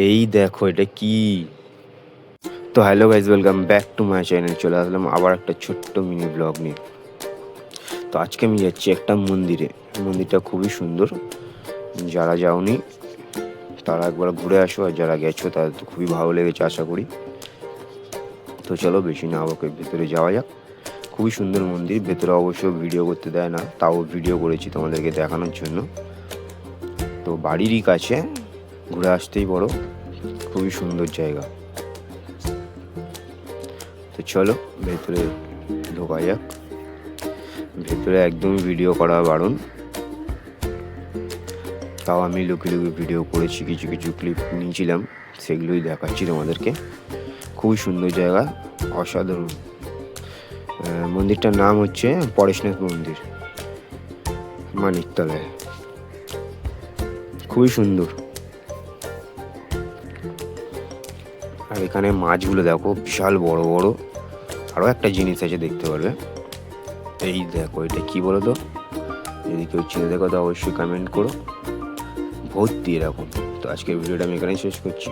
এই দেখো এটা কি। তো hello guys, welcome back to my channel. চলে আসলাম আবার একটা ছোট্ট মিনি ব্লগ নিয়ে। তো আজকে আমি যাচ্ছি একটা মন্দিরে। মন্দিরটা খুবই সুন্দর, যারা যাওনি তারা একবার ঘুরে আসো, আর যারা গেছো তাদের তো খুবই ভালো লেগেছে আশা করি। তো চলো বেশি না আমাকে ভেতরে যাওয়া যাক। খুবই সুন্দর মন্দির, ভেতরে অবশ্য ভিডিও করতে দেয় না, তাও ভিডিও করেছি তোমাদেরকে দেখানোর জন্য। তো বাড়িরই কাছে, ঘুরে আসতেই বড়, খুবই সুন্দর জায়গা। তো চলো ভেতরে ঢোকা যাক। ভেতরে একদমই ভিডিও করা বারণ, তাও আমি লুকিয়ে লুকিয়ে ভিডিও করেছি, কিছু কিছু ক্লিপ নিয়েছিলাম, সেগুলোই দেখাচ্ছি তোমাদেরকে। খুবই সুন্দর জায়গা, অসাধারণ। মন্দিরটার নাম হচ্ছে পরেশনাথ মন্দির, মানিকতলায়। খুবই সুন্দর। আর এখানে মাছগুলো দেখো, বিশাল বড় বড়। আরও একটা জিনিস আছে, দেখতে পারবে। এই দেখো এটা কি বলো তো, যদি কেউ চিনে দেখো তো অবশ্যই কমেন্ট করো। ভর্তি এরকম। তো আজকের ভিডিওটা আমি এখানেই শেষ করছি।